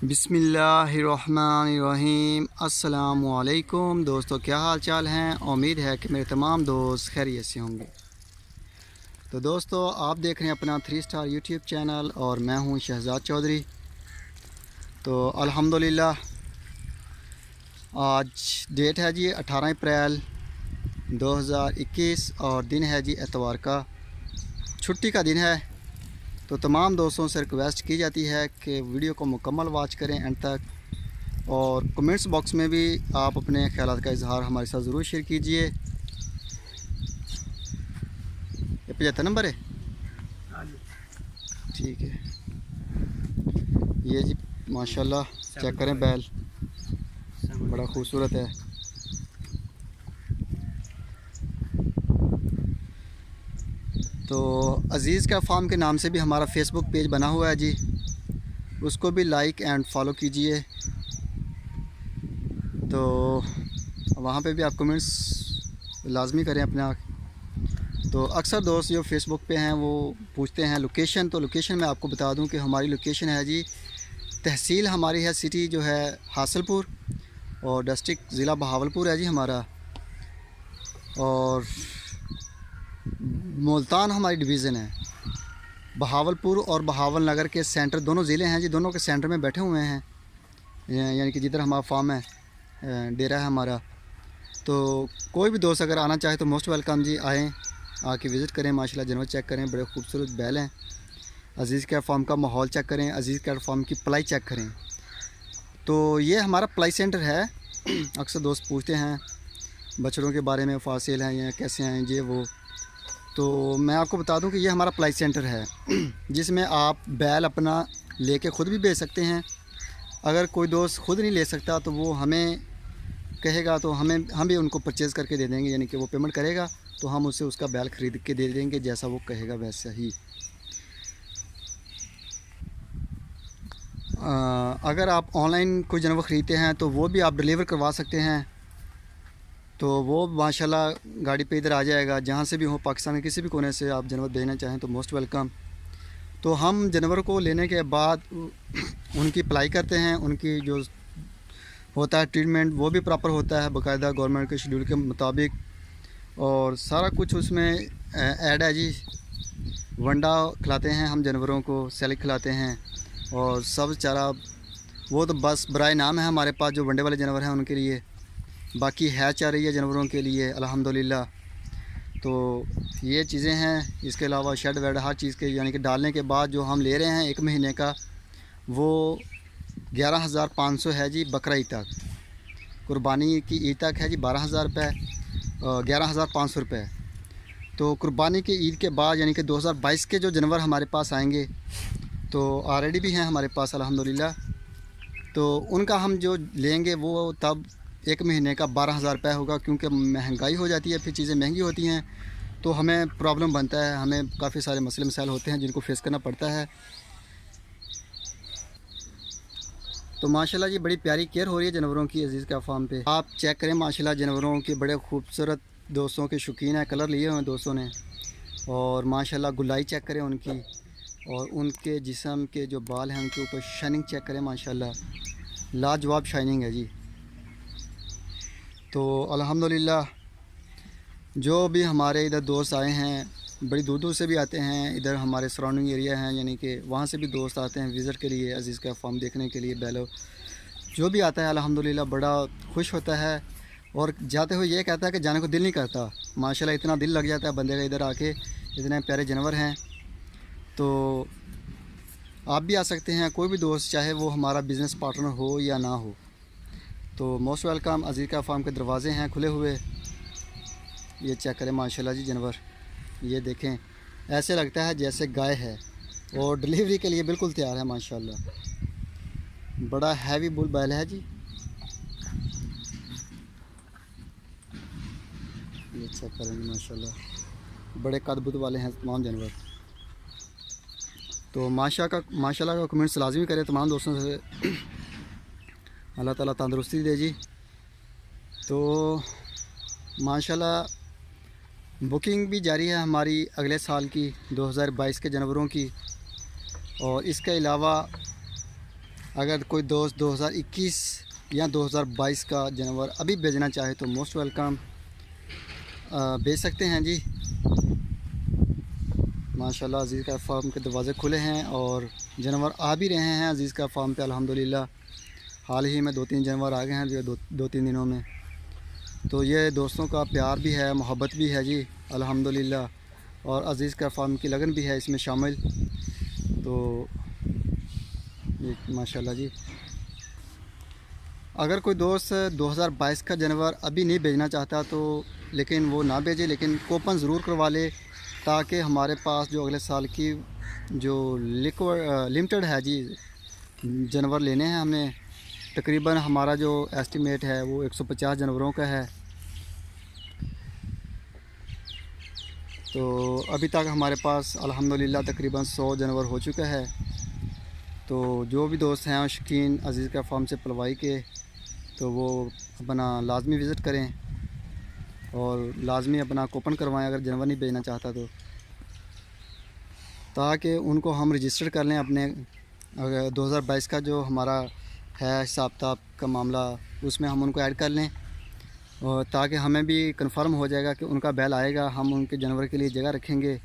बिस्मिल्लाहिर्रहमानिर्रहीम। अस्सलामुअलैकुम दोस्तों, क्या हाल चाल हैं। उम्मीद है कि मेरे तमाम दोस्त खैरियत से होंगे। तो दोस्तों, आप देख रहे हैं अपना 3 स्टार यूट्यूब चैनल और मैं हूं शहजाद चौधरी। तो अल्हम्दुलिल्लाह आज डेट है जी 18 अप्रैल 2021 और दिन है जी एतवार का, छुट्टी का दिन है। तो तमाम दोस्तों से रिक्वेस्ट की जाती है कि वीडियो को मुकम्मल वॉच करें एंड तक, और कमेंट्स बॉक्स में भी आप अपने ख्यालात का इजहार हमारे साथ ज़रूर शेयर कीजिए। ये 75 नंबर है, ठीक है। ये जी माशाल्लाह चेक करें, बैल बड़ा खूबसूरत है। तो अज़ीज़ का फार्म के नाम से भी हमारा फेसबुक पेज बना हुआ है जी, उसको भी लाइक एंड फॉलो कीजिए। तो वहाँ पे भी आप कमेंट्स लाजमी करें अपना। तो अक्सर दोस्त जो फेसबुक पे हैं वो पूछते हैं लोकेशन, तो लोकेशन मैं आपको बता दूं कि हमारी लोकेशन है जी, तहसील हमारी है सिटी जो है हासलपुर, और डिस्ट्रिक्ट ज़िला बहावलपुर है जी हमारा, और मुल्तान हमारी डिवीज़न है। बहावलपुर और बहावल नगर के सेंटर दोनों ज़िले हैं जी, दोनों के सेंटर में बैठे हुए हैं, यानी कि जिधर हमारा फार्म है, डेरा है हमारा। तो कोई भी दोस्त अगर आना चाहे तो मोस्ट वेलकम जी, आएँ, आके विज़िट करें। माशाल्लाह जानवर चेक करें, बड़े खूबसूरत बैल हैं। अज़ीज़ कैट फार्म का माहौल चेक करें, अज़ीज़ कैट फार्म की पलाई चेक करें। तो ये हमारा पलाई सेंटर है। अक्सर दोस्त पूछते हैं बछड़ों के बारे में, फासिल हैं या कैसे हैं ये वो। तो मैं आपको बता दूं कि ये हमारा पलाई सेंटर है जिसमें आप बैल अपना लेके ख़ुद भी बेच सकते हैं। अगर कोई दोस्त ख़ुद नहीं ले सकता तो वो हमें कहेगा तो हम भी उनको परचेज़ करके दे देंगे, यानी कि वो पेमेंट करेगा तो हम उससे उसका बैल ख़रीद के दे देंगे, जैसा वो कहेगा वैसा ही। अगर आप ऑनलाइन कोई जानवर ख़रीदते हैं तो वो भी आप डिलीवर करवा सकते हैं। तो वो माशाल्लाह गाड़ी पे इधर आ जाएगा, जहाँ से भी हो, पाकिस्तान के किसी भी कोने से आप जानवर देना चाहें तो मोस्ट वेलकम। तो हम जानवर को लेने के बाद उनकी पलाई करते हैं, उनकी जो होता है ट्रीटमेंट वो भी प्रॉपर होता है बाकायदा गवर्नमेंट के शेड्यूल के मुताबिक, और सारा कुछ उसमें ऐड है जी। वंडा खिलाते हैं हम जानवरों को, सेलिक खिलाते हैं, और सब चारा वो तो बस बराए नाम है हमारे पास जो वंडे वाले जानवर हैं उनके लिए। बाकी है चाह रही है जानवरों के लिए अल्हम्दुलिल्लाह। तो ये चीज़ें हैं। इसके अलावा शेड वेड हर चीज़ के, यानी कि डालने के बाद जो हम ले रहे हैं 1 महीने का, वो 11,500 है जी बकरा ईद तक। कुर्बानी की ईद तक है जी 12,000 रुपये, 11,500 रुपये। तो कुर्बानी की ईद के बाद यानी कि 2022 के जो जानवर हमारे पास आएंगे तो ऑलरेडी भी हैं हमारे पास अल्हम्दुलिल्लाह। तो उनका हम जो लेंगे वो तब 1 महीने का 12,000 रुपये होगा, क्योंकि महंगाई हो जाती है, फिर चीज़ें महंगी होती हैं तो हमें प्रॉब्लम बनता है, हमें काफ़ी सारे मसले मसाइल होते हैं जिनको फेस करना पड़ता है। तो माशाल्लाह ये बड़ी प्यारी केयर हो रही है जानवरों की अज़ीज़ का फार्म पे। आप चेक करें माशाल्लाह जानवरों के बड़े खूबसूरत, दोस्तों के शौकीन है, कलर लिए हुए हैं दोस्तों ने। और माशाल्लाह गुलाई चेक करें उनकी, और उनके जिस्म के जो बाल हैं उनके ऊपर शाइनिंग चेक करें, माशाल्लाह लाजवाब शाइनिंग है जी। तो अल्हम्दुलिल्लाह जो भी हमारे इधर दोस्त आए हैं, बड़ी दूर दूर से भी आते हैं, इधर हमारे सराउंडिंग एरिया हैं, यानी कि वहाँ से भी दोस्त आते हैं विज़िट के लिए, अज़ीज़ का फार्म देखने के लिए। बैलो जो भी आता है अल्हम्दुलिल्लाह बड़ा खुश होता है, और जाते हुए ये कहता है कि जाने को दिल नहीं करता। माशाल्लाह इतना दिल लग जाता है बंदे का इधर आके, इतने प्यारे जानवर हैं। तो आप भी आ सकते हैं, कोई भी दोस्त, चाहे वो हमारा बिज़नेस पार्टनर हो या ना हो। तो मोस्ट वेलकम। अज़ीज़ का फार्म के दरवाज़े हैं खुले हुए। ये चेक करें माशाल्लाह जी जानवर, ये देखें ऐसे लगता है जैसे गाय है, और डिलीवरी के लिए बिल्कुल तैयार है माशाल्लाह। बड़ा हैवी बुल बैल है जी। ये चेक करेंगे माशाल्लाह, बड़े कद-बुद वाले हैं तमाम जानवर। तो माशाल्लाह का कमेंट्स लाजमी करें तमाम दोस्तों से। अल्लाह ताला तंदुरुस्ती दे जी। तो माशाल्लाह बुकिंग भी जारी है हमारी अगले साल की 2022 के जानवरों की, और इसके अलावा अगर कोई दोस्त 2021 या 2022 का जानवर अभी भेजना चाहे तो मोस्ट वेलकम, भेज सकते हैं जी। माशाल्लाह अज़ीज़ का फार्म के दरवाज़े खुले हैं और जानवर आ भी रहे हैं अज़ीज़ का फार्म पे अल्हम्दुलिल्लाह। हाल ही में 2-3 जानवर आ गए हैं जो 2-3 दिनों में। तो ये दोस्तों का प्यार भी है, मोहब्बत भी है जी अल्हम्दुलिल्लाह, और अज़ीज़ का फार्म की लगन भी है इसमें शामिल। तो ये माशाल्लाह जी। अगर कोई दोस्त 2022 का जानवर अभी नहीं भेजना चाहता तो लेकिन वो ना भेजे, लेकिन कूपन ज़रूर करवा ले, ताकि हमारे पास जो अगले साल की जो लिमिटेड है जी जानवर लेने हैं हमें। तकरीबन हमारा जो एस्टिमेट है वो 150 जानवरों का है। तो अभी तक हमारे पास अल्हम्दुलिल्लाह तकरीबन 100 जानवर हो चुका है। तो जो भी दोस्त हैं शौकीन अज़ीज़ का फार्म से पलवाई के, तो वो अपना लाजमी विज़िट करें और लाजमी अपना कूपन करवाएं अगर जानवर नहीं भेजना चाहता तो, ताकि उनको हम रजिस्टर कर लें अपने। अगर 2022 का जो हमारा है हिसाब किताब का मामला, उसमें हम उनको ऐड कर लें, और ताकि हमें भी कंफर्म हो जाएगा कि उनका बैल आएगा, हम उनके जानवर के लिए जगह रखेंगे,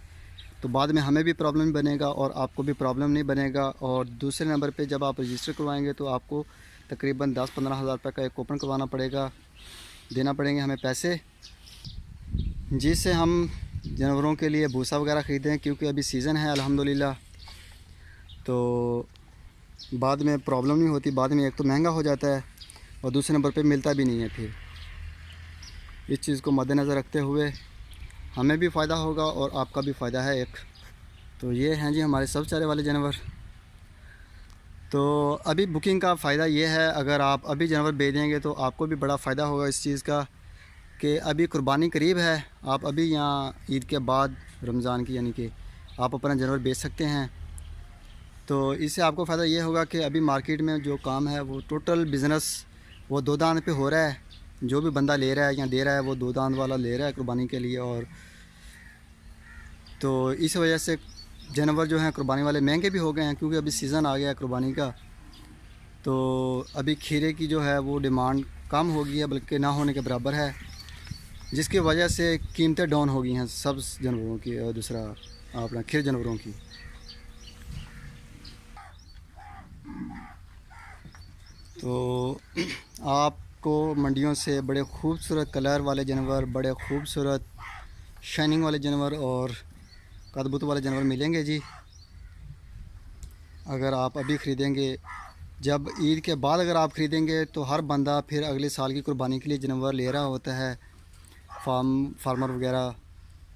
तो बाद में हमें भी प्रॉब्लम नहीं बनेगा और आपको भी प्रॉब्लम नहीं बनेगा। और दूसरे नंबर पे जब आप रजिस्टर करवाएंगे तो आपको तकरीबन 10-15 हज़ार रुपये का एक कूपन करवाना पड़ेगा, देना पड़ेंगे हमें पैसे, जिससे हम जानवरों के लिए भूसा वगैरह ख़रीदें, क्योंकि अभी सीज़न है अल्हम्दुलिल्लाह। तो बाद में प्रॉब्लम नहीं होती, बाद में एक तो महंगा हो जाता है और दूसरे नंबर पे मिलता भी नहीं है। फिर इस चीज़ को मद्देनज़र रखते हुए हमें भी फ़ायदा होगा और आपका भी फ़ायदा है एक। तो ये हैं जी हमारे सब चारे वाले जानवर। तो अभी बुकिंग का फ़ायदा ये है, अगर आप अभी जानवर भेजेंगे तो आपको भी बड़ा फ़ायदा होगा इस चीज़ का कि अभी कुर्बानी करीब है। आप अभी यहाँ ईद के बाद रमज़ान की यानी कि आप अपना जानवर बेच सकते हैं। तो इससे आपको फ़ायदा ये होगा कि अभी मार्केट में जो काम है वो टोटल बिज़नेस वो 2 दांत पे हो रहा है। जो भी बंदा ले रहा है या दे रहा है वो 2 दांत वाला ले रहा है कुर्बानी के लिए। और तो इस वजह से जानवर जो हैं कुर्बानी वाले महंगे भी हो गए हैं, क्योंकि अभी सीज़न आ गया है कुर्बानी का। तो अभी खीरे की जो है वो डिमांड कम हो गई है, बल्कि ना होने के बराबर है, जिसकी वजह से कीमतें डाउन हो गई हैं सब जानवरों की और दूसरा अपना खीर जानवरों की। तो आपको मंडियों से बड़े खूबसूरत कलर वाले जानवर, बड़े खूबसूरत शाइनिंग वाले जानवर और कदबूत वाले जानवर मिलेंगे जी, अगर आप अभी ख़रीदेंगे। जब ईद के बाद अगर आप ख़रीदेंगे तो हर बंदा फिर अगले साल की कुर्बानी के लिए जानवर ले रहा होता है, फार्मर वगैरह।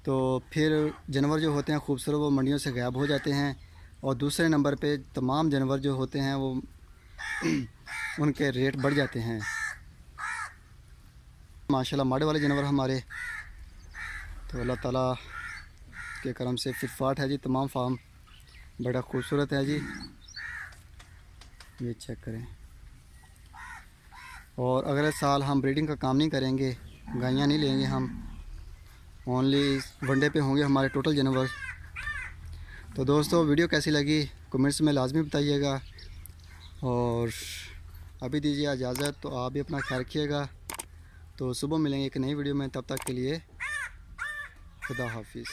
तो फिर जानवर जो होते हैं खूबसूरत वो मंडियों से गायब हो जाते हैं। और दूसरे नंबर पे तमाम जानवर जो होते हैं वो उनके रेट बढ़ जाते हैं। माशाल्लाह माड़े वाले जानवर हमारे, तो अल्लाह ताला के करम से फिटफाट है जी तमाम फार्म, बड़ा खूबसूरत है जी, ये चेक करें। और अगले साल हम ब्रीडिंग का काम नहीं करेंगे, गायें नहीं लेंगे हम, ओनली वनडे पे होंगे हमारे टोटल जानवर। तो दोस्तों वीडियो कैसी लगी कमेंट्स में लाजमी बताइएगा, और अभी दीजिए इजाज़त। तो आप भी अपना ख्याल रखिएगा। तो सुबह मिलेंगे एक नई वीडियो में, तब तक के लिए खुदा हाफिज़।